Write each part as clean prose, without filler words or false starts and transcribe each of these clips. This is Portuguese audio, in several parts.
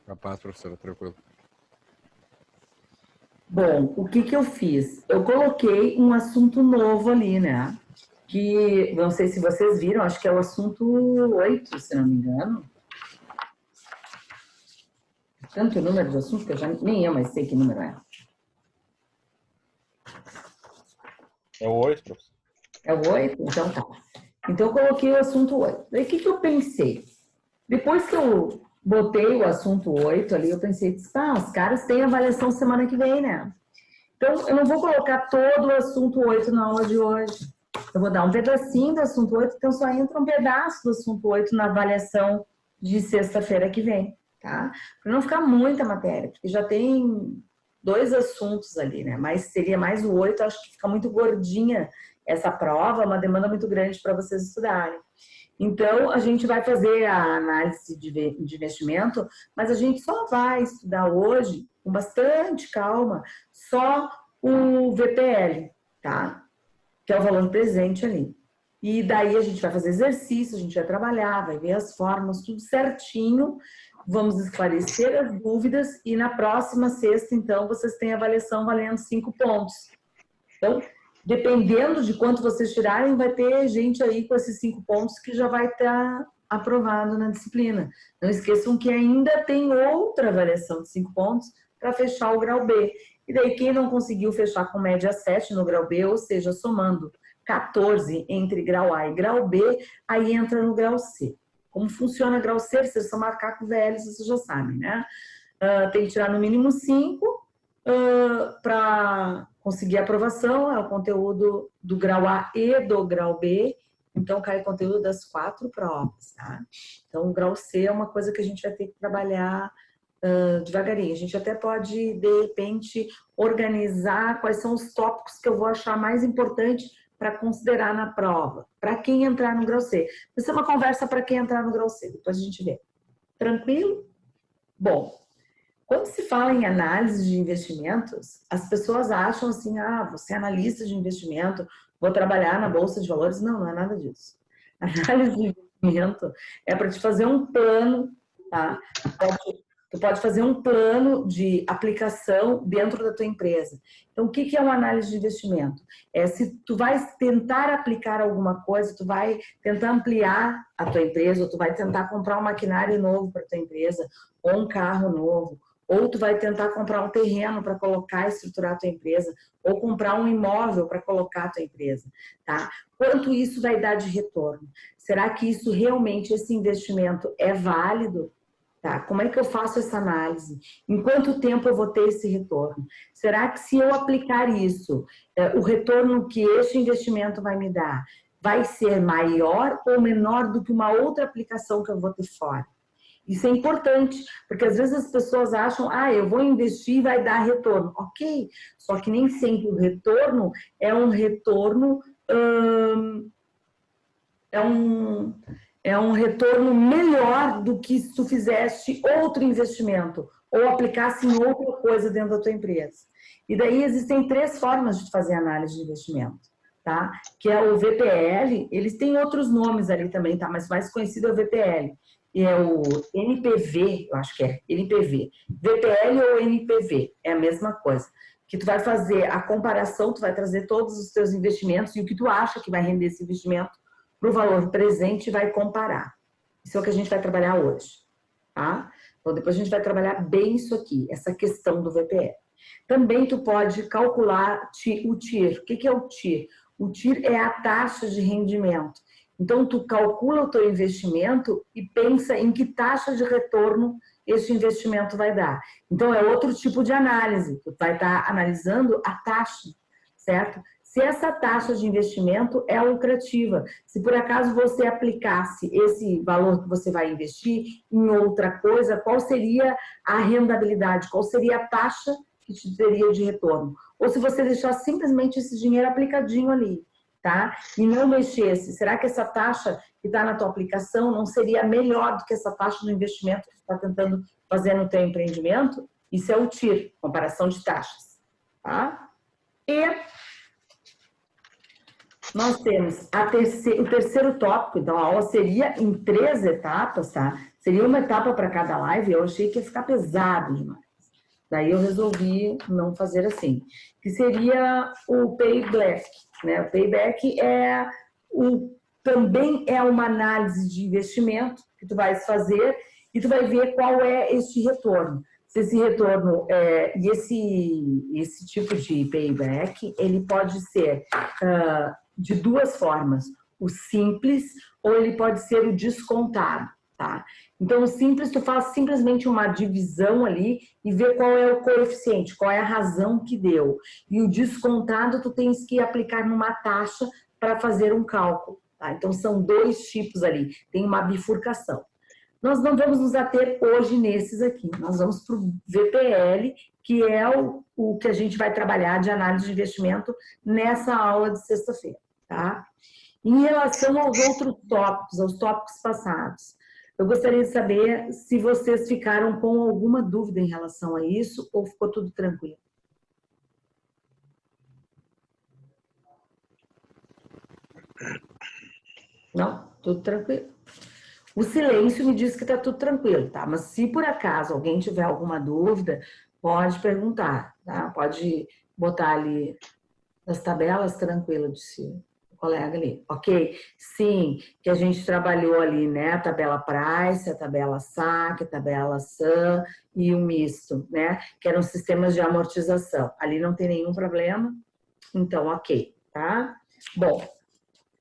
Capaz, professora, tranquilo. Bom, o que eu fiz? Eu coloquei um assunto novo ali, né? Que, não sei se vocês viram, acho que é o assunto 8, se não me engano. Tanto número de assunto que eu já nem eu mais sei que número é. É o 8, professor? É o 8? Então tá. Então eu coloquei o assunto 8. Daí o que eu pensei? Depois que eu botei o assunto 8 ali, eu pensei, tá, os caras têm avaliação semana que vem, né? Então, eu não vou colocar todo o assunto 8 na aula de hoje. Eu vou dar um pedacinho do assunto 8, então só entra um pedaço do assunto 8 na avaliação de sexta-feira que vem, tá? Para não ficar muita matéria, porque já tem 2 assuntos ali, né? Mas seria mais o 8, acho que fica muito gordinha essa prova, uma demanda muito grande para vocês estudarem. Então, a gente vai fazer a análise de investimento, mas a gente só vai estudar hoje, com bastante calma, só o VPL, tá? Que é o valor presente ali. E daí a gente vai fazer exercício, a gente vai trabalhar, vai ver as formas, tudo certinho, vamos esclarecer as dúvidas e na próxima sexta, então, vocês têm avaliação valendo 5 pontos. Então, dependendo de quanto vocês tirarem, vai ter gente aí com esses 5 pontos que já vai estar aprovado na disciplina. Não esqueçam que ainda tem outra avaliação de 5 pontos para fechar o grau B. E daí, quem não conseguiu fechar com média 7 no grau B, ou seja, somando 14 entre grau A e grau B, aí entra no grau C. Como funciona grau C? Vocês são macacos velhos, vocês já sabem, né? Tem que tirar no mínimo 5 para conseguir aprovação, é o conteúdo do grau A e do grau B, então cai conteúdo das 4 provas, tá? Então, o grau C é uma coisa que a gente vai ter que trabalhar devagarinho. A gente até pode, de repente, organizar quais são os tópicos que eu vou achar mais importante para considerar na prova, para quem entrar no grau C. Isso é uma conversa para quem entrar no grau C, depois a gente vê. Tranquilo? Bom, quando se fala em análise de investimentos, as pessoas acham assim, você é analista de investimento, vou trabalhar na Bolsa de Valores. Não, não é nada disso. Análise de investimento é para te fazer um plano, tá? Tu pode fazer um plano de aplicação dentro da tua empresa. Então, o que é uma análise de investimento? É se tu vai tentar aplicar alguma coisa, tu vai tentar ampliar a tua empresa, ou tu vai tentar comprar um maquinário novo para tua empresa, ou um carro novo, ou tu vai tentar comprar um terreno para colocar e estruturar a tua empresa, ou comprar um imóvel para colocar a tua empresa, tá? Quanto isso vai dar de retorno? Será que isso realmente, esse investimento é válido? Tá? Como é que eu faço essa análise? Em quanto tempo eu vou ter esse retorno? Será que se eu aplicar isso, o retorno que este investimento vai me dar vai ser maior ou menor do que uma outra aplicação que eu vou ter fora? Isso é importante, porque às vezes as pessoas acham, eu vou investir e vai dar retorno. Ok, só que nem sempre o retorno é um retorno, é um retorno melhor do que se tu fizesse outro investimento ou aplicasse em outra coisa dentro da tua empresa. E daí existem 3 formas de fazer análise de investimento, tá? Que é o VPL, eles têm outros nomes ali também, tá? Mas o mais conhecido é o VPL. E é o NPV, eu acho que é NPV. VPL ou NPV, é a mesma coisa. Que tu vai fazer a comparação, tu vai trazer todos os teus investimentos e o que tu acha que vai render esse investimento para o valor presente e vai comparar. Isso é o que a gente vai trabalhar hoje, tá? Então, depois a gente vai trabalhar bem isso aqui, essa questão do VPL. Também tu pode calcular o TIR. O que é o TIR? O TIR é a taxa de rendimento. Então, tu calcula o teu investimento e pensa em que taxa de retorno esse investimento vai dar. Então, é outro tipo de análise. Tu vai estar analisando a taxa, certo? Se essa taxa de investimento é lucrativa, se por acaso você aplicasse esse valor que você vai investir em outra coisa, qual seria a rendabilidade, qual seria a taxa que te teria de retorno? Ou se você deixar simplesmente esse dinheiro aplicadinho ali, tá? E não mexesse, será que essa taxa que está na tua aplicação não seria melhor do que essa taxa do investimento que você está tentando fazer no teu empreendimento? Isso é o TIR, comparação de taxas, tá? E nós temos o terceiro tópico, então a aula seria em 3 etapas, tá? seria uma etapa para cada live, eu achei que ia ficar pesado demais. Daí eu resolvi não fazer assim. Que seria o payback, né? O payback também é uma análise de investimento que tu vais fazer e tu vai ver qual é esse retorno. Se esse retorno e esse tipo de payback, ele pode ser de duas formas, o simples ou ele pode ser o descontado, tá? Então, o simples, tu faz simplesmente uma divisão ali e vê qual é o coeficiente, qual é a razão que deu. E o descontado, tu tens que aplicar numa taxa para fazer um cálculo, tá? Então, são dois tipos ali, tem uma bifurcação. Nós não vamos nos ater hoje nesses aqui, nós vamos para o VPL, que é o que a gente vai trabalhar de análise de investimento nessa aula de sexta-feira, tá? Em relação aos outros tópicos, aos tópicos passados, eu gostaria de saber se vocês ficaram com alguma dúvida em relação a isso ou ficou tudo tranquilo. Não? Tudo tranquilo. O silêncio me diz que está tudo tranquilo, tá? Mas se por acaso alguém tiver alguma dúvida, pode perguntar, tá? Pode botar ali as tabelas tranquilas de si. Colega ali, ok? Sim, que a gente trabalhou ali, né? A tabela Price, a tabela SAC, a tabela SAM e o misto, né? Que eram sistemas de amortização. Ali não tem nenhum problema, então ok, tá? Bom,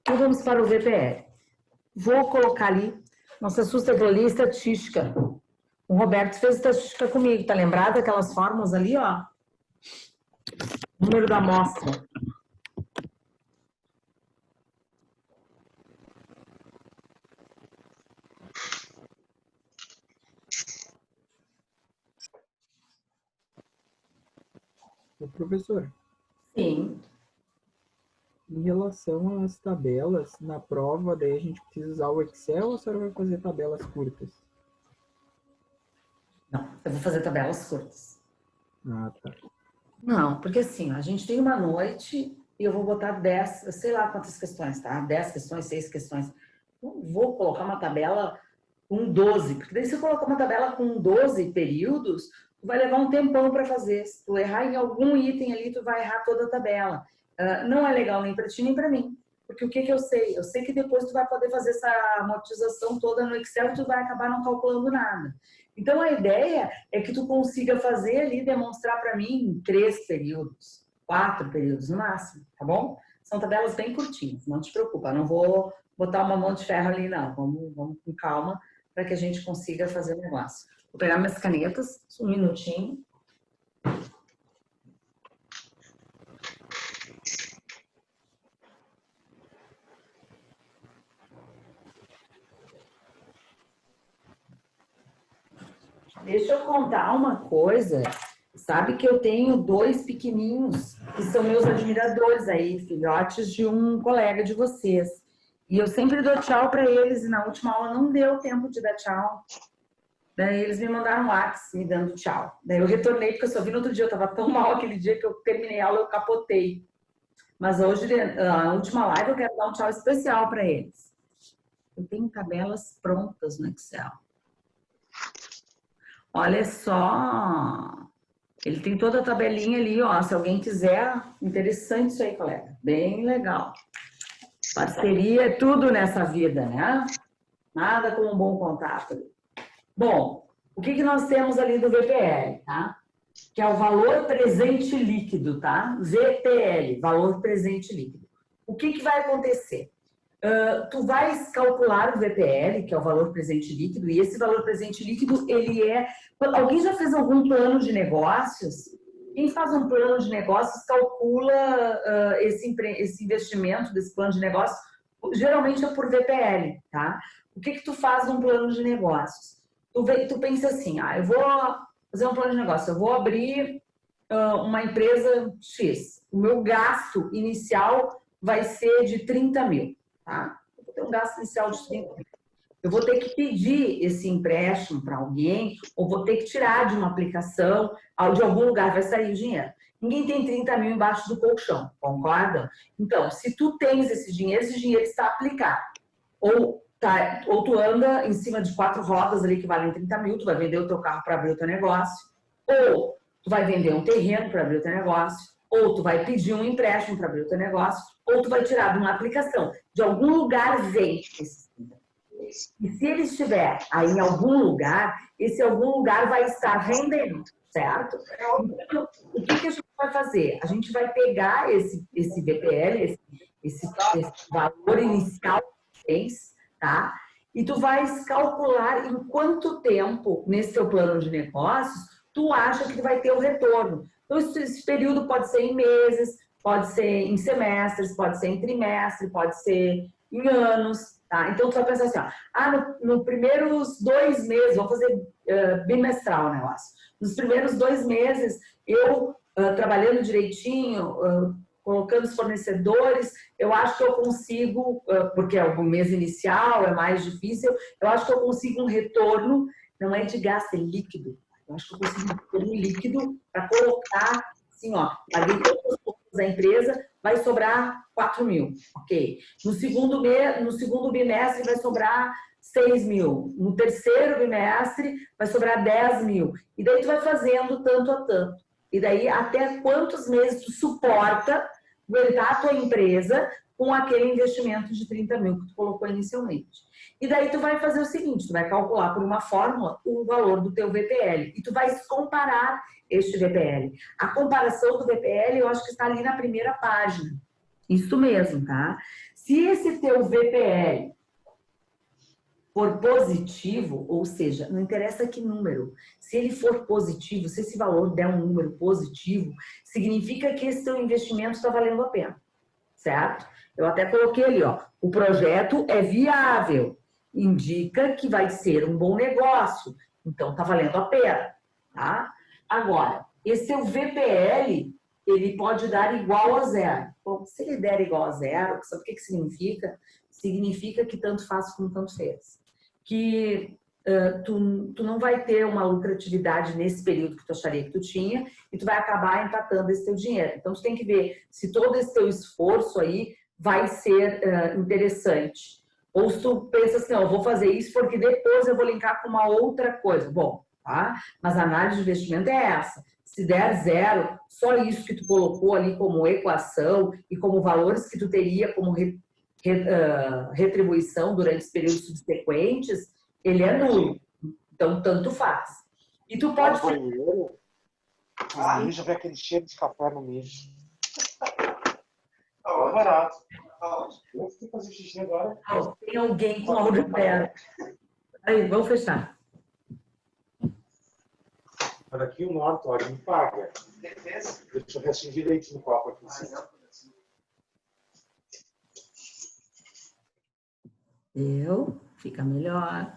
então vamos para o VPL. Vou colocar ali, não se assusta, eu vou ali estatística. O Roberto fez estatística comigo, tá lembrado aquelas fórmulas ali, ó? Número da amostra. Professor, Sim. em relação às tabelas, na prova, daí a gente precisa usar o Excel ou a senhora vai fazer tabelas curtas? Não, eu vou fazer tabelas curtas. Ah, tá. Não, porque assim, a gente tem uma noite e eu vou botar 10, sei lá quantas questões, tá? 10 questões, 6 questões. Não vou colocar uma tabela com 12, porque daí se eu colocar uma tabela com 12 períodos, tu vai levar um tempão para fazer. Se tu errar em algum item ali, tu vai errar toda a tabela. Não é legal nem para ti, nem para mim. Porque o que eu sei? Eu sei que depois tu vai poder fazer essa amortização toda no Excel e tu vai acabar não calculando nada. Então, a ideia é que tu consiga fazer ali, demonstrar para mim em 3 períodos, 4 períodos no máximo, tá bom? São tabelas bem curtinhas, não te preocupa, não vou botar uma mão de ferro ali, não. Vamos com calma para que a gente consiga fazer o negócio. Vou pegar minhas canetas, um minutinho. Deixa eu contar uma coisa. Sabe que eu tenho 2 pequeninhos que são meus admiradores aí, filhotes de um colega de vocês. E eu sempre dou tchau para eles e na última aula não deu tempo de dar tchau. Daí eles me mandaram um WhatsApp me dando tchau. Daí eu retornei porque eu só vi no outro dia, eu estava tão mal aquele dia que eu terminei a aula, eu capotei. Mas hoje, na última live, eu quero dar um tchau especial para eles. Eu tenho tabelas prontas no Excel. Olha só, ele tem toda a tabelinha ali, ó, se alguém quiser, interessante isso aí, colega, bem legal. Parceria é tudo nessa vida, né? Nada como um bom contato. Bom, o que nós temos ali do VPL, tá? Que é o valor presente líquido, tá? VPL, valor presente líquido. O que vai acontecer? Tu vais calcular o VPL, que é o valor presente líquido, e esse valor presente líquido, ele é... Alguém já fez algum plano de negócios? Quem faz um plano de negócios calcula esse investimento desse plano de negócios, geralmente é por VPL, tá? O que tu faz num plano de negócios? Tu pensa assim, eu vou fazer um plano de negócio, eu vou abrir uma empresa X. O meu gasto inicial vai ser de 30 mil. Tá? Eu vou ter um gasto inicial de 30 mil. Eu vou ter que pedir esse empréstimo para alguém ou vou ter que tirar de uma aplicação, de algum lugar vai sair o dinheiro. Ninguém tem 30 mil embaixo do colchão, concorda? Então, se tu tens esse dinheiro está aplicado. Ou tá, ou tu anda em cima de 4 rodas ali que valem 30 mil, tu vai vender o teu carro para abrir o teu negócio, ou tu vai vender um terreno para abrir o teu negócio, ou tu vai pedir um empréstimo para abrir o teu negócio, ou tu vai tirar de uma aplicação. De algum lugar vem esses 30 mil. E se ele estiver aí em algum lugar, esse algum lugar vai estar rendendo, certo? Então, o que a gente vai fazer? A gente vai pegar esse VPL, esse valor inicial que tens, tá? E tu vais calcular em quanto tempo, nesse teu plano de negócios, tu acha que tu vai ter o retorno. Então, esse período pode ser em meses, pode ser em semestres, pode ser em trimestre, pode ser em anos, tá? Então, tu vai pensar assim, ó, nos primeiros 2 meses, vou fazer bimestral o negócio. Nos primeiros 2 meses, eu, trabalhando direitinho, colocando os fornecedores, eu acho que eu consigo, porque o mês inicial é mais difícil, eu acho que eu consigo um retorno, não é de gasto, é líquido. Eu acho que eu consigo um retorno líquido para colocar, assim, ó, paguei todas as contas da empresa, vai sobrar 4 mil, ok? No segundo bimestre vai sobrar 6 mil. No terceiro bimestre vai sobrar 10 mil. E daí tu vai fazendo tanto a tanto. E daí até quantos meses tu suporta aguentar a tua empresa com aquele investimento de 30 mil que tu colocou inicialmente. E daí tu vai fazer o seguinte, tu vai calcular por uma fórmula o valor do teu VPL e tu vai comparar este VPL. A comparação do VPL eu acho que está ali na primeira página. Isso mesmo, tá? Se esse teu VPL for positivo, ou seja, não interessa que número, se ele for positivo, se esse valor der um número positivo, significa que esse teu investimento está valendo a pena, certo? Eu até coloquei ali, ó, o projeto é viável, indica que vai ser um bom negócio, então está valendo a pena, tá? Agora, esse teu VPL, ele pode dar igual a zero. Bom, se ele der igual a zero, sabe o que significa? Significa que tanto faz como tanto fez. Que tu não vai ter uma lucratividade nesse período que tu acharia que tu tinha e tu vai acabar empatando esse teu dinheiro. Então, tu tem que ver se todo esse teu esforço aí vai ser interessante. Ou se tu pensa assim, eu vou fazer isso porque depois eu vou linkar com uma outra coisa. Bom, tá? Mas a análise de investimento é essa. Se der zero, só isso que tu colocou ali como equação e como valores que tu teria como retribuição durante os períodos subsequentes, ele é nulo. Então, tanto faz. E tu pode... Já vê aquele cheiro de café no mijo. Tá barato. Eu fui fazer xixi agora. Tem alguém com áudio perto. Aí, vamos fechar. Olha aqui o norte, olha, me paga. Deixa eu ver assim direito no copo aqui. Fica melhor.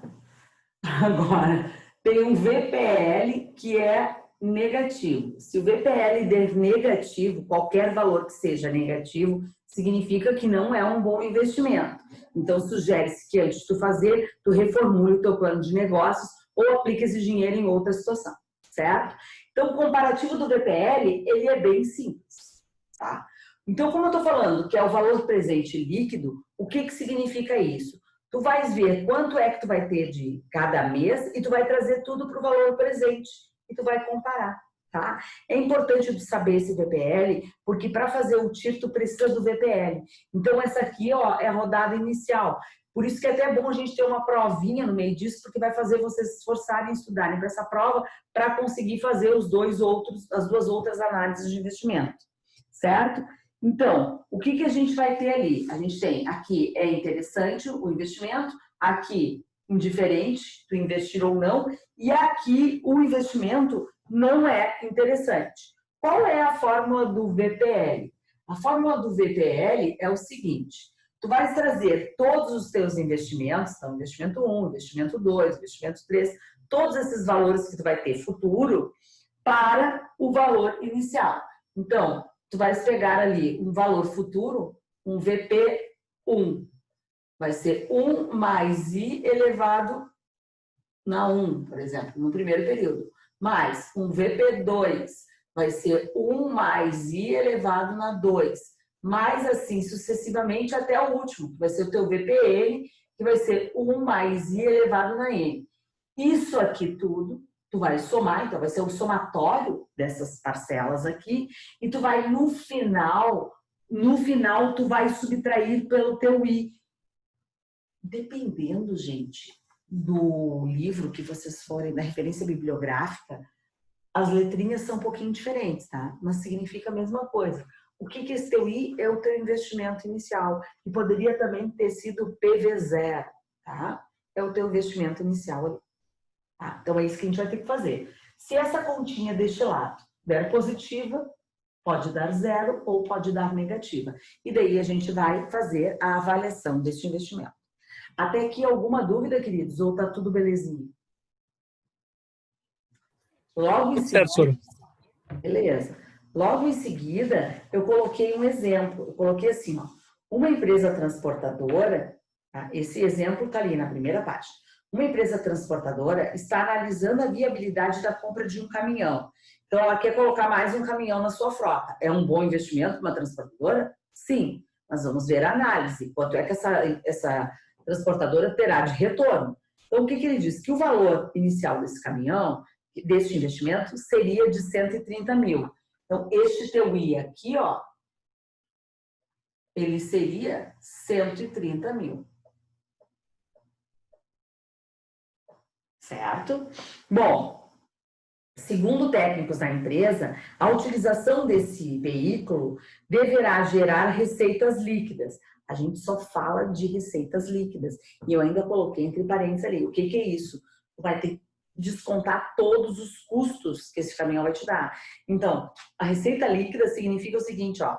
Agora, tem um VPL que é negativo. Se o VPL der negativo, qualquer valor que seja negativo, significa que não é um bom investimento. Então, sugere-se que antes de tu fazer, tu reformule o teu plano de negócios ou aplique esse dinheiro em outra situação, certo? Então, o comparativo do VPL, ele é bem simples, tá? Então, como eu estou falando que é o valor presente líquido, o que significa isso? Tu vais ver quanto é que tu vai ter de cada mês e tu vai trazer tudo para o valor presente e tu vai comparar, tá? É importante tu saber esse VPL, porque para fazer o TIR tu precisa do VPL. Então essa aqui, ó, é a rodada inicial. Por isso que é até bom a gente ter uma provinha no meio disso, porque vai fazer vocês se esforçarem e estudarem para essa prova para conseguir fazer as 2 outras análises de investimento, certo? Então, o que a gente vai ter ali? A gente tem aqui é interessante o investimento, aqui indiferente, tu investir ou não, e aqui o investimento não é interessante. Qual é a fórmula do VPL? A fórmula do VPL é o seguinte, tu vais trazer todos os teus investimentos, então investimento 1, investimento 2, investimento 3, todos esses valores que tu vai ter futuro para o valor inicial. Então, tu vais pegar ali um valor futuro, um VP1. Vai ser 1 mais I elevado na 1, por exemplo, no primeiro período. Mais um VP2, vai ser 1 mais I elevado na 2. Mais assim sucessivamente até o último, que vai ser o teu VPN, que vai ser 1 mais I elevado na N. Isso aqui tudo, tu vai somar, então vai ser o somatório dessas parcelas aqui, e tu vai no final tu vai subtrair pelo teu I. Dependendo, gente, do livro que vocês forem, da referência bibliográfica, as letrinhas são um pouquinho diferentes, tá? Mas significa a mesma coisa. O que é esse teu I? É o teu investimento inicial, que poderia também ter sido PV0, tá? É o teu investimento inicial ali. Tá? Então é isso que a gente vai ter que fazer. Se essa continha deste lado der positiva, pode dar 0 ou pode dar negativa. E daí a gente vai fazer a avaliação deste investimento. Até aqui alguma dúvida, queridos? Ou tá tudo belezinha? Logo em seguida, beleza. Logo em seguida, eu coloquei um exemplo. Eu coloquei assim, ó, uma empresa transportadora, tá? Esse exemplo está ali na primeira página. Uma empresa transportadora está analisando a viabilidade da compra de um caminhão. Então, ela quer colocar mais um caminhão na sua frota. É um bom investimento para uma transportadora? Sim, mas vamos ver a análise. Quanto é que essa transportadora terá de retorno? Então, o que ele diz? Que o valor inicial desse caminhão, deste investimento, seria de 130 mil. Então, este teu I aqui, ó, ele seria 130 mil. Certo? Bom, segundo técnicos da empresa, a utilização desse veículo deverá gerar receitas líquidas. A gente só fala de receitas líquidas. E eu ainda coloquei entre parênteses ali. O que é isso? Vai ter que descontar todos os custos que esse caminhão vai te dar. Então, a receita líquida significa o seguinte, ó.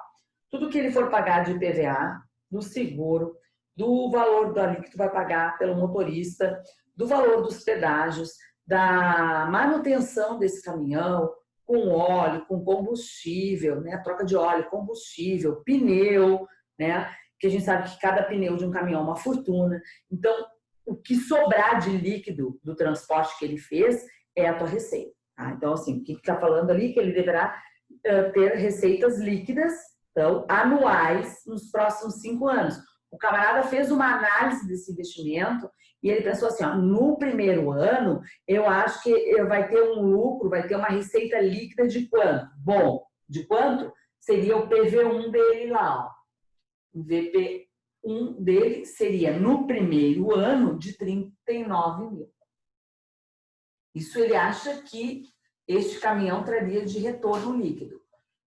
Tudo que ele for pagar de IPVA, do seguro, do valor dali que tu vai pagar pelo motorista, do valor dos pedágios, da manutenção desse caminhão, com óleo, com combustível, né? Troca de óleo, combustível, pneu, né? Que a gente sabe que cada pneu de um caminhão é uma fortuna. Então, o que sobrar de líquido do transporte que ele fez é a tua receita. Tá? Então, assim, o que está falando ali? Que ele deverá ter receitas líquidas, então, anuais, nos próximos 5 anos. O camarada fez uma análise desse investimento e ele pensou assim, ó, no primeiro ano, eu acho que vai ter um lucro, vai ter uma receita líquida de quanto? Bom, de quanto? Seria o PV1 dele lá, ó. O VP1 dele seria, no primeiro ano, de 39 mil. Isso ele acha que este caminhão traria de retorno líquido.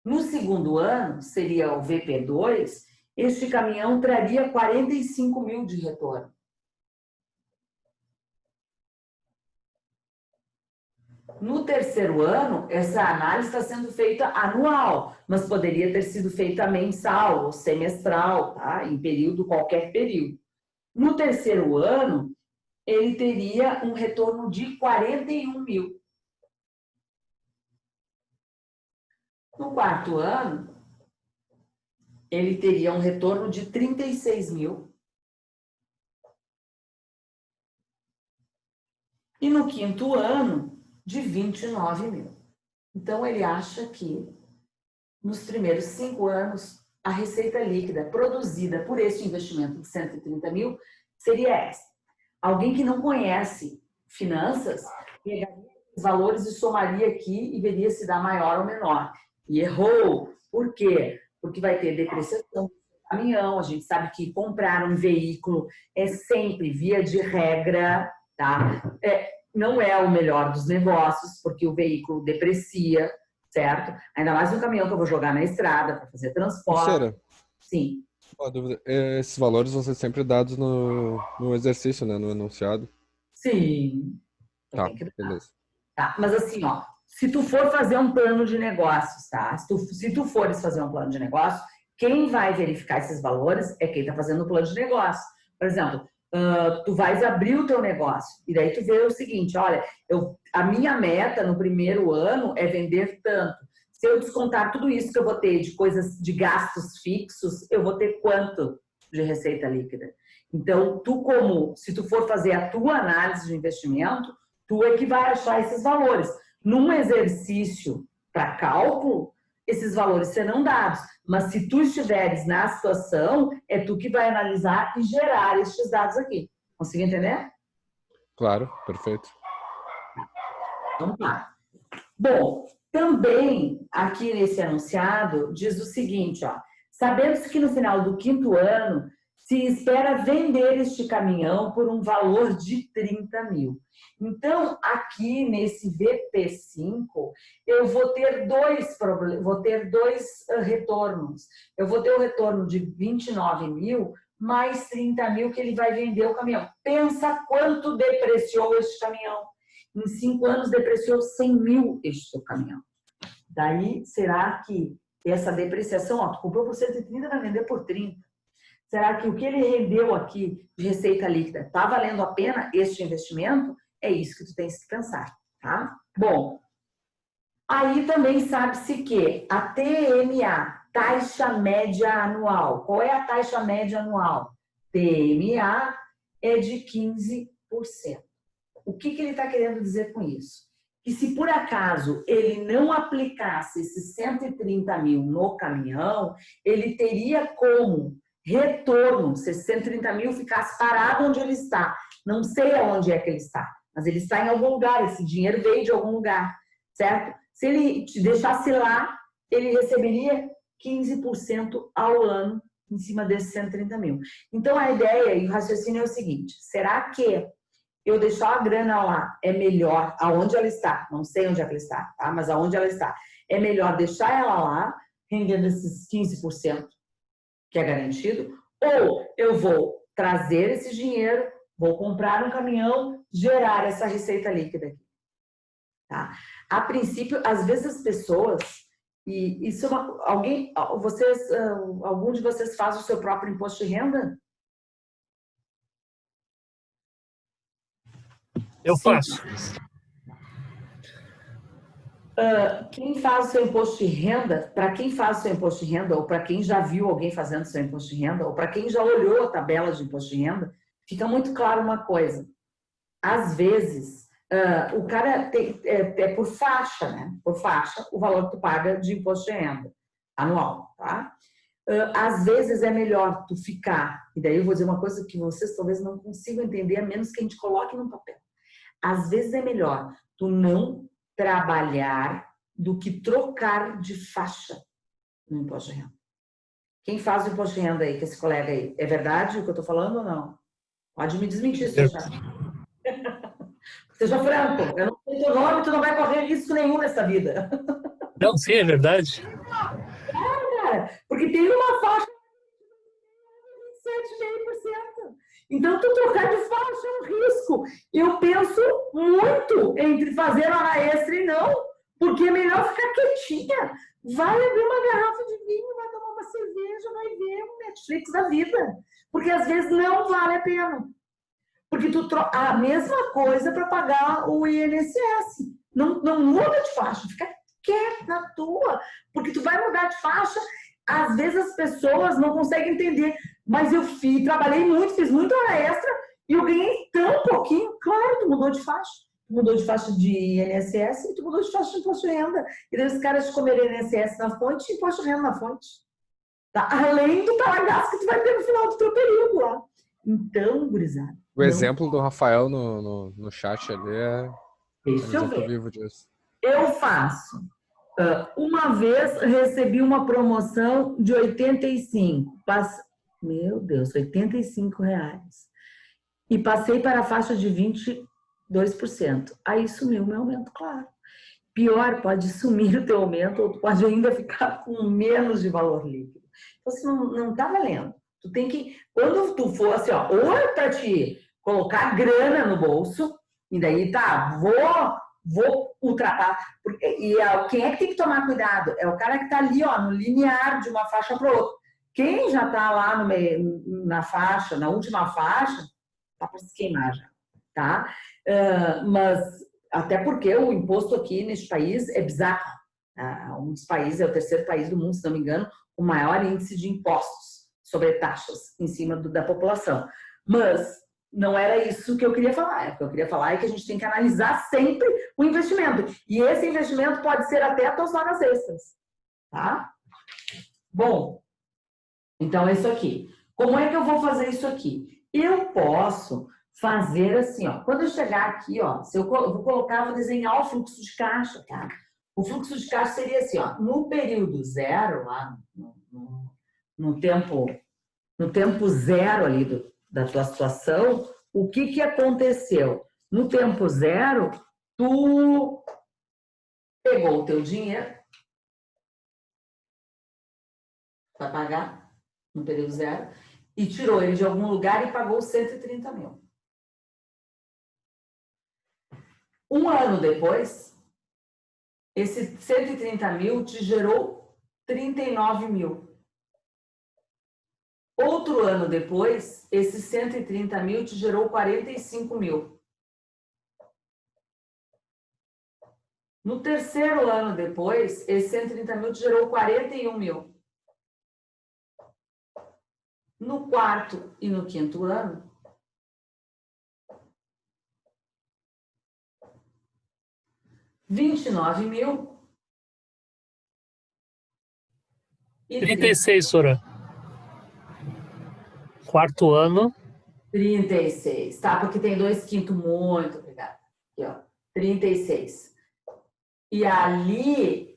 No segundo ano, seria o VP2, este caminhão traria 45 mil de retorno. No terceiro ano, essa análise está sendo feita anual, mas poderia ter sido feita mensal ou semestral, tá? Em período, qualquer período. No terceiro ano, ele teria um retorno de 41 mil. No quarto ano, ele teria um retorno de 36 mil. E no quinto ano, de 29 mil. Então, ele acha que nos primeiros 5 anos, a receita líquida produzida por esse investimento de 130 mil seria essa. Alguém que não conhece finanças, pegaria os valores e somaria aqui e veria se dá maior ou menor. E errou. Por quê? Porque vai ter depreciação do caminhão. A gente sabe que comprar um veículo é sempre, via de regra, tá? Não é o melhor dos negócios, porque o veículo deprecia, certo? Ainda mais um caminhão que eu vou jogar na estrada para fazer transporte. Terceira, Sim. uma dúvida. Esses valores vão ser sempre dados no exercício, né? No enunciado. Sim. Tá, Tem que dar. beleza. Tá, mas assim, ó, se tu for fazer um plano de negócios, tá? Se tu fores fazer um plano de negócio, quem vai verificar esses valores é quem está fazendo o plano de negócio. Por exemplo, tu vais abrir o teu negócio e daí tu vê o seguinte, olha, a minha meta no primeiro ano é vender tanto. Se eu descontar tudo isso que eu vou ter de coisas, de gastos fixos, eu vou ter quanto de receita líquida? Então, se tu for fazer a tua análise de investimento, tu é que vai achar esses valores. Num exercício para cálculo, esses valores serão dados. Mas se tu estiveres na situação, é tu que vai analisar e gerar estes dados aqui. Conseguiu entender? Claro, perfeito. Então tá. Bom, também aqui nesse enunciado diz o seguinte, ó. Sabemos que no final do 5º ano se espera vender este caminhão por um valor de 30 mil. Então, aqui nesse VP5, eu vou ter dois retornos. Eu vou ter o retorno de 29 mil mais 30 mil que ele vai vender o caminhão. Pensa quanto depreciou este caminhão. Em 5 anos depreciou 100 mil este seu caminhão. Daí, será que essa depreciação, ó, tu comprou por 130, vai vender por 30. Será que o que ele rendeu aqui de receita líquida está valendo a pena este investimento? É isso que tu tens que pensar, tá? Bom, aí também sabe-se que a TMA, taxa média anual. Qual é a taxa média anual? TMA é de 15%. O que ele está querendo dizer com isso? Que se por acaso ele não aplicasse esses 130 mil no caminhão, ele teria como retorno, se esses 130 mil ficasse parado onde ele está. Não sei aonde é que ele está, mas ele está em algum lugar, esse dinheiro veio de algum lugar, certo? Se ele te deixasse lá, ele receberia 15% ao ano em cima desses 130 mil. Então a ideia e o raciocínio é o seguinte, será que eu deixar a grana lá é melhor aonde ela está, não sei onde é que ela está, tá? Mas aonde ela está, é melhor deixar ela lá, rendendo esses 15%, que é garantido, ou eu vou trazer esse dinheiro, vou comprar um caminhão, gerar essa receita líquida aqui, tá? A princípio, às vezes as pessoas, e isso é algum de vocês faz o seu próprio imposto de renda? Eu faço. Quem faz o seu imposto de renda, para quem faz o seu imposto de renda, ou para quem já viu alguém fazendo o seu imposto de renda, ou para quem já olhou a tabela de imposto de renda, fica muito claro uma coisa. Às vezes, o cara é por faixa, né? Por faixa, o valor que tu paga de imposto de renda anual, tá? Às vezes é melhor tu ficar, e daí eu vou dizer uma coisa que vocês talvez não consigam entender, a menos que a gente coloque no papel. Às vezes é melhor tu não trabalhar do que trocar de faixa no imposto de renda. Quem faz o imposto de renda aí, que esse colega aí, é verdade o que eu estou falando ou não? Pode me desmentir se achar. Seja franco, eu não sei teu nome, tu não vai correr risco nenhum nessa vida. Não, sim, é verdade. Cara, porque tem uma faixa de 27,5%. Então, tu trocar de faixa é um risco. Eu penso muito entre fazer hora extra e não, porque é melhor ficar quietinha. Vai abrir uma garrafa de vinho, vai tomar uma cerveja, vai ver um Netflix da vida. Porque às vezes não vale a pena. Porque tu troca a mesma coisa para pagar o INSS. Não muda de faixa, fica quieta na tua. Porque tu vai mudar de faixa, às vezes as pessoas não conseguem entender. Mas eu trabalhei muito, fiz muita hora extra e eu ganhei tão pouquinho. Claro, tu mudou de faixa. Tu mudou de faixa de INSS e tu mudou de faixa de imposto de renda. E daí os caras te comerem INSS na fonte e imposto de renda na fonte. Tá? Além do palhaço que tu vai ter no final do teu período lá. Então, gurizada. O exemplo do Rafael no chat ali é um exemplo vivo disso. Eu faço. Uma vez recebi uma promoção de 85. Meu Deus, R$85. E passei para a faixa de 22%. Aí sumiu o meu aumento, claro. Pior, pode sumir o teu aumento ou tu pode ainda ficar com menos de valor líquido. Então, assim, não tá valendo. Tu tem que, quando tu for assim, ó, ou é para te colocar grana no bolso, e daí tá, vou ultrapassar. E quem é que tem que tomar cuidado? É o cara que tá ali, ó, no linear de uma faixa para outra. Quem já tá lá no meio, na faixa, na última faixa, tá para se queimar já, tá? Mas até porque o imposto aqui neste país é bizarro. Um dos países, é o 3º país do mundo, se não me engano, o maior índice de impostos sobre taxas em cima da população. Mas não era isso que eu queria falar. O que eu queria falar é que a gente tem que analisar sempre o investimento. E esse investimento pode ser até as tuas horas extras. Tá? Bom, então é isso aqui. Como é que eu vou fazer isso aqui? Eu posso fazer assim, ó. Quando eu chegar aqui, ó, se eu vou colocar, vou desenhar o fluxo de caixa, tá? O fluxo de caixa seria assim, ó, no período zero, lá no tempo zero ali da tua situação, o que aconteceu? No tempo zero, tu pegou o teu dinheiro para pagar no período zero e tirou ele de algum lugar e pagou 130 mil. Um ano depois, esse 130 mil te gerou 39 mil. Outro ano depois, esse 130 mil te gerou 45 mil. No terceiro ano depois, esse 130 mil te gerou 41 mil. No quarto e no quinto ano, R$29.000 e 36, Sorã. Quarto ano. 36, tá? Porque tem 2/5, muito obrigada. Aqui, ó, 36. E ali,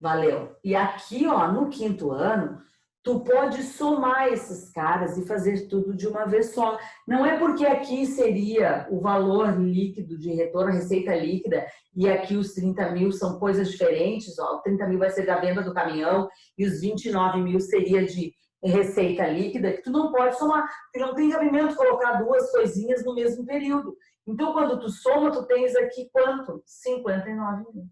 valeu. E aqui, ó, no quinto ano, tu pode somar esses caras e fazer tudo de uma vez só. Não é porque aqui seria o valor líquido de retorno, a receita líquida, e aqui os 30 mil são coisas diferentes, ó. 30 mil vai ser da venda do caminhão e os 29 mil seria de receita líquida, que tu não pode somar, porque não tem cabimento colocar duas coisinhas no mesmo período. Então, quando tu soma, tu tens aqui quanto? 59 mil.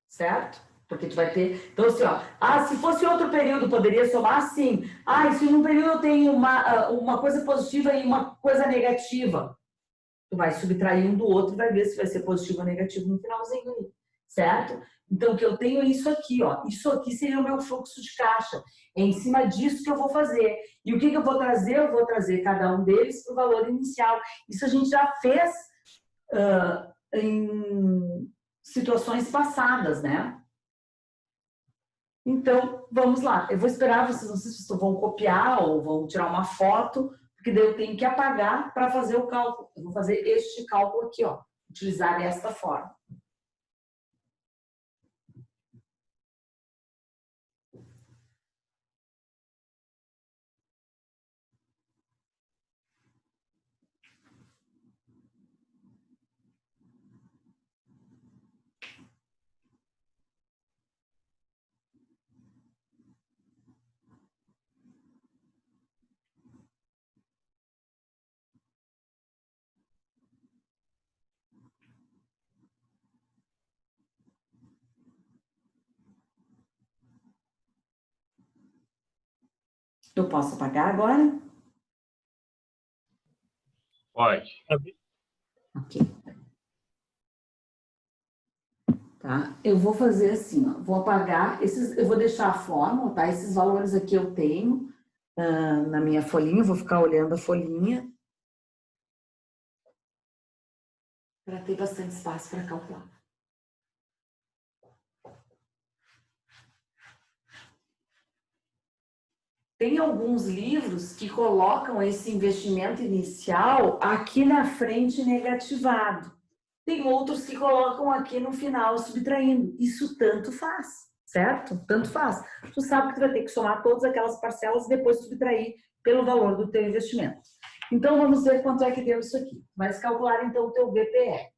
Certo? Porque tu vai ter... Então, assim, ó, se fosse outro período, poderia somar? Sim. E se num período eu tenho uma coisa positiva e uma coisa negativa, tu vai subtrair um do outro e vai ver se vai ser positivo ou negativo no finalzinho aí. Certo? Então, que eu tenho isso aqui, ó. Isso aqui seria o meu fluxo de caixa. É em cima disso que eu vou fazer. E o que eu vou trazer? Eu vou trazer cada um deles para o valor inicial. Isso a gente já fez em situações passadas, né? Então, vamos lá. Eu vou esperar vocês, não sei se vocês vão copiar ou vão tirar uma foto, porque daí eu tenho que apagar para fazer o cálculo. Eu vou fazer este cálculo aqui, ó. Utilizar desta forma. Eu posso apagar agora? Pode. Ok. Tá? Eu vou fazer assim, ó. Vou apagar esses, eu vou deixar a fórmula, tá? Esses valores aqui eu tenho na minha folhinha, vou ficar olhando a folhinha para ter bastante espaço para calcular. Tem alguns livros que colocam esse investimento inicial aqui na frente negativado. Tem outros que colocam aqui no final subtraindo. Isso tanto faz, certo? Tanto faz. Tu sabe que tu vai ter que somar todas aquelas parcelas e depois subtrair pelo valor do teu investimento. Então, vamos ver quanto é que deu isso aqui. Vai calcular, então, o teu VPL.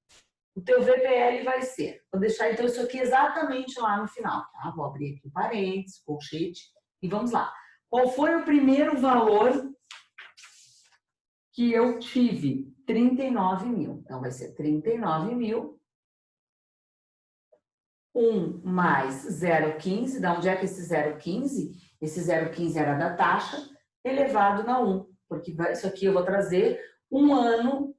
O teu VPL vai ser... Vou deixar, então, isso aqui exatamente lá no final, tá? Vou abrir aqui o parênteses, colchete, e vamos lá. Qual foi o primeiro valor que eu tive? 39 mil. Então, vai ser 39 mil. 1 mais 0,15. Da onde é que esse 0,15? Esse 0,15 era da taxa, elevado na 1. Porque isso aqui eu vou trazer um ano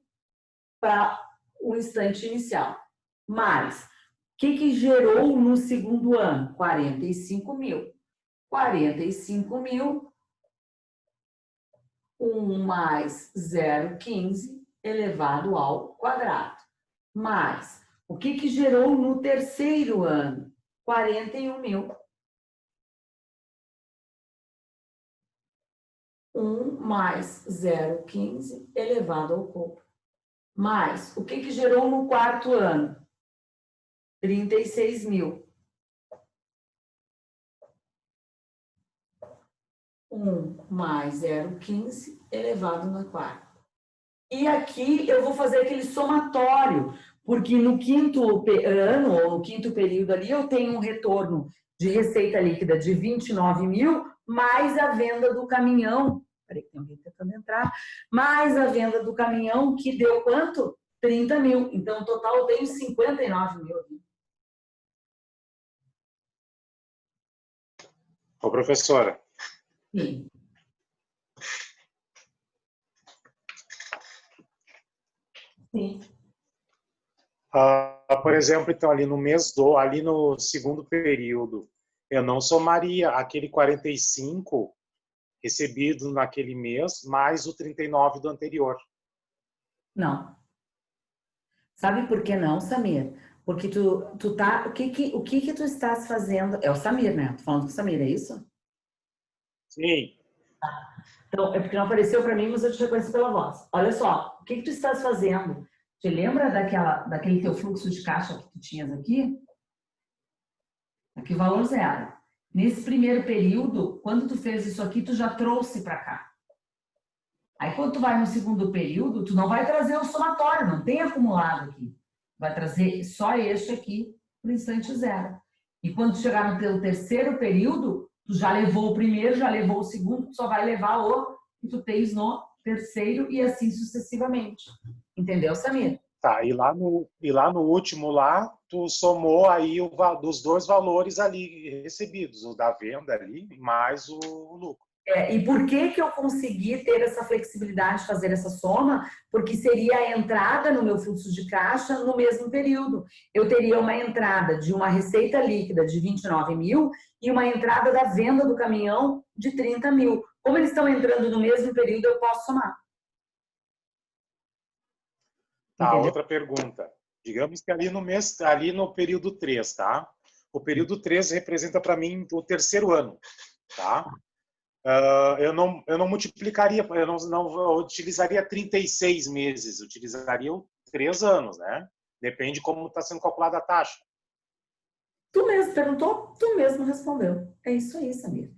para o instante inicial. Mais, o que gerou no segundo ano? 45 mil. 45 mil, 1 mais 0,15 elevado ao quadrado. Mais, o que gerou no terceiro ano? 41 mil. 1 mais 0,15 elevado ao cubo. Mais, o que gerou no quarto ano? 36 mil. 1 mais 0,15 elevado na quarta. E aqui eu vou fazer aquele somatório, porque no quinto ano, ou no quinto período ali, eu tenho um retorno de receita líquida de 29 mil, mais a venda do caminhão. Peraí que tem alguém tentando entrar. Mais a venda do caminhão, que deu quanto? 30 mil. Então, no total, eu tenho 59 mil. Ô, professora, Sim. Sim. por exemplo, então, ali no segundo período, eu não somaria aquele 45 recebido naquele mês, mais o 39 do anterior. Não. Sabe por que não, Samir? Porque tu tá... O que tu estás fazendo? É o Samir, né? Tô falando com o Samir, é isso? Sim. Então, é porque não apareceu para mim, mas eu te reconheci pela voz. Olha só, o que tu estás fazendo? Te lembra daquele teu fluxo de caixa que tu tinhas aqui? Aqui o valor zero. Nesse primeiro período, quando tu fez isso aqui, tu já trouxe para cá. Aí quando tu vai no segundo período, tu não vai trazer o somatório, não tem acumulado aqui. Vai trazer só este aqui para o instante zero. E quando tu chegar no teu terceiro período, tu já levou o primeiro, já levou o segundo, tu só vai levar o que tu tens no terceiro e assim sucessivamente. Entendeu, Samir? Tá, e lá no último lá, tu somou aí dos dois valores ali recebidos, o da venda ali, mais o lucro. E por que eu consegui ter essa flexibilidade de fazer essa soma? Porque seria a entrada no meu fluxo de caixa no mesmo período. Eu teria uma entrada de uma receita líquida de 29 mil e uma entrada da venda do caminhão de 30 mil. Como eles estão entrando no mesmo período, eu posso somar. Tá, Entendeu? outra pergunta. Digamos que ali no período 3, tá? O período 3 representa para mim o terceiro ano, tá? Eu não multiplicaria, eu não utilizaria 36 meses, utilizaria 3 anos, né? Depende como está sendo calculada a taxa. Tu mesmo perguntou, tu mesmo respondeu. É isso aí, Samir.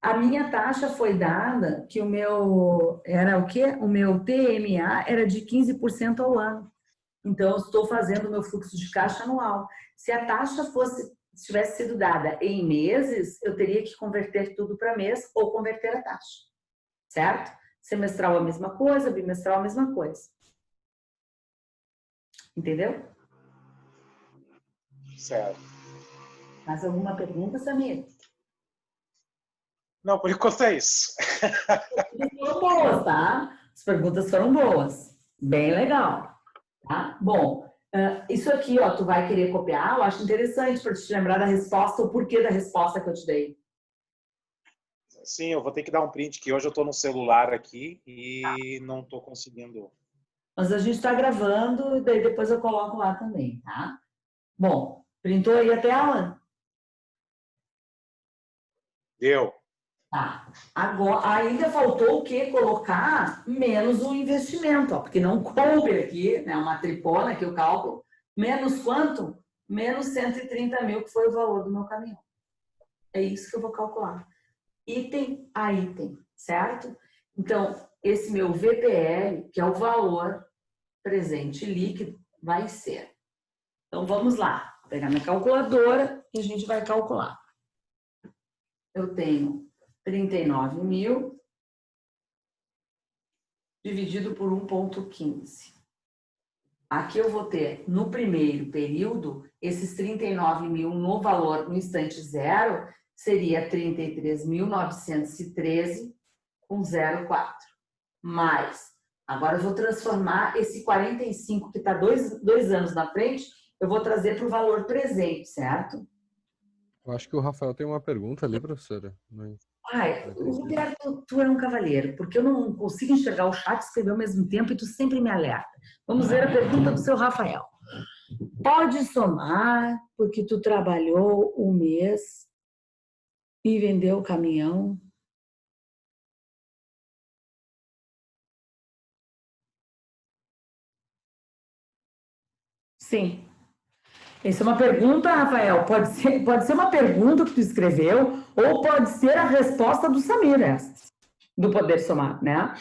A minha taxa foi dada que o meu, era o quê? O meu TMA era de 15% ao ano. Então, eu estou fazendo o meu fluxo de caixa anual. Se a taxa tivesse sido dada em meses, eu teria que converter tudo para mês ou converter a taxa. Certo? Semestral a mesma coisa, bimestral a mesma coisa. Entendeu? Certo. Mais alguma pergunta, Samir? Não, por enquanto é isso. Foram boas, tá? As perguntas foram boas. Bem legal. Tá? Bom, isso aqui, ó, tu vai querer copiar? Eu acho interessante para te lembrar da resposta, o porquê da resposta que eu te dei. Sim, eu vou ter que dar um print, que hoje eu estou no celular aqui e não estou conseguindo. Mas a gente está gravando e daí depois eu coloco lá também, tá? Bom, printou aí a tela? Deu. Tá. Agora, ainda faltou o quê? Colocar menos o investimento, ó, porque não coube aqui, né? Uma tripona aqui o cálculo. Menos quanto? Menos 130 mil, que foi o valor do meu caminhão. É isso que eu vou calcular. Item a item, certo? Então, esse meu VPL, que é o valor presente líquido, vai ser. Então, vamos lá. Vou pegar minha calculadora e a gente vai calcular. Eu tenho 39 mil dividido por 1,15. Aqui eu vou ter, no primeiro período, esses 39 mil no valor, no instante zero, seria 33.913 com 0,4. Mais, agora eu vou transformar esse 45, que está dois anos na frente, eu vou trazer para o valor presente, certo? Eu acho que o Rafael tem uma pergunta ali, professora. Ai, Roberto, tu é um cavalheiro, porque eu não consigo enxergar o chat e escrever ao mesmo tempo e tu sempre me alerta. Vamos ver a pergunta do seu Rafael. Pode somar porque tu trabalhou um mês e vendeu o caminhão Sim. Essa é uma pergunta, Rafael. Pode ser uma pergunta que tu escreveu, ou pode ser a resposta do Samir, essa, do poder somar, né?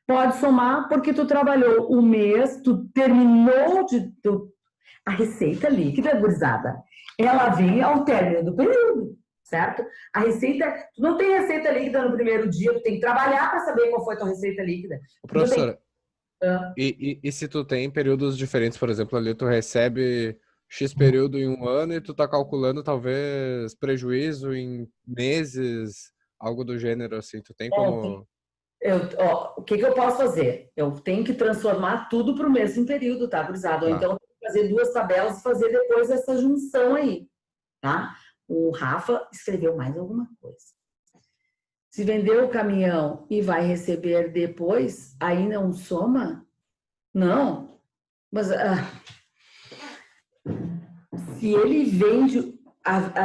Pode somar porque tu trabalhou um mês, tu terminou a receita líquida, gurizada, ela vem ao término do período, certo? A receita, tu não tem receita líquida no primeiro dia, tu tem que trabalhar para saber qual foi a tua receita líquida. Professora, e se tu tem períodos diferentes, por exemplo, ali tu recebe X período em um ano e tu tá calculando talvez prejuízo em meses, algo do gênero assim, tu tem como... O que eu posso fazer? Eu tenho que transformar tudo para o mesmo período, tá, gurizada? Ou então eu tenho que fazer 2 tabelas e fazer depois essa junção aí, tá? O Rafa escreveu mais alguma coisa. Se vendeu o caminhão e vai receber depois, aí não soma? Não. Mas se ele vende...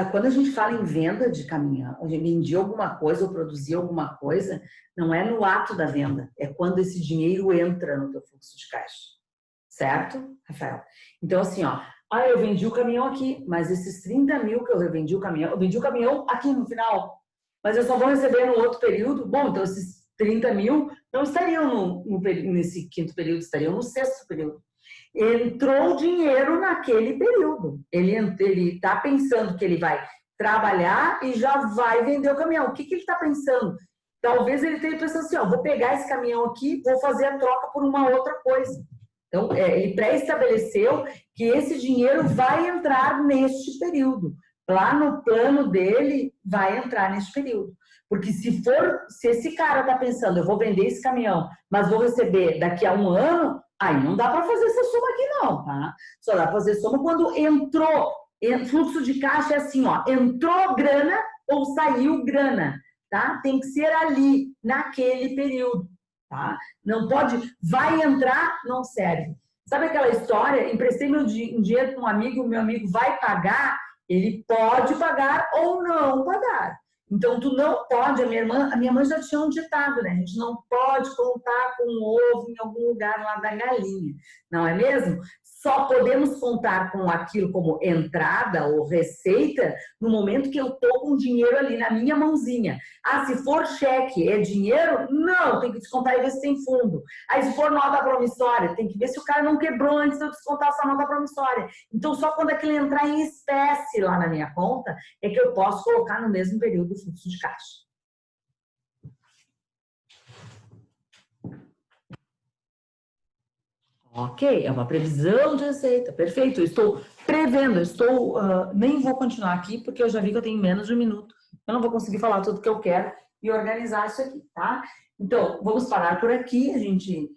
quando a gente fala em venda de caminhão, a gente vendia alguma coisa ou produzia alguma coisa, não é no ato da venda, é quando esse dinheiro entra no teu fluxo de caixa. Certo, Rafael? Então, assim, ó, eu vendi o caminhão aqui, mas esses 30 mil que eu vendi o caminhão aqui no final, mas eu só vou receber no outro período. Bom, então esses 30 mil não estariam nesse 5º período, estariam no 6º período. Entrou dinheiro naquele período. Ele está pensando que ele vai trabalhar e já vai vender o caminhão. O que ele está pensando? Talvez ele tenha pensado assim, vou pegar esse caminhão aqui, vou fazer a troca por uma outra coisa. Então, ele pré-estabeleceu que esse dinheiro vai entrar neste período. Lá no plano dele, vai entrar neste período. Porque se esse cara está pensando, eu vou vender esse caminhão, mas vou receber daqui a um ano, aí não dá para fazer essa soma aqui não, tá? Só dá para fazer soma quando entrou. Fluxo de caixa é assim, ó, entrou grana ou saiu grana, tá? Tem que ser ali, naquele período, tá? Não pode, vai entrar, não serve. Sabe aquela história? Emprestei meu dinheiro para um amigo, meu amigo vai pagar, ele pode pagar ou não pagar. Então, tu não pode, a minha mãe já tinha um ditado, né? A gente não pode contar com um ovo em algum lugar lá da galinha, não é mesmo? Só podemos contar com aquilo como entrada ou receita no momento que eu estou com dinheiro ali na minha mãozinha. Se for cheque, é dinheiro? Não, tem que descontar e ver se tem fundo. Aí, se for nota promissória, tem que ver se o cara não quebrou antes de eu descontar essa nota promissória. Então, só quando aquilo entrar em espécie lá na minha conta, é que eu posso colocar no mesmo período do fluxo de caixa. Ok, é uma previsão de receita, perfeito. Eu estou prevendo, nem vou continuar aqui, porque eu já vi que eu tenho menos de 1 minuto. Eu não vou conseguir falar tudo que eu quero e organizar isso aqui, tá? Então, vamos parar por aqui. A gente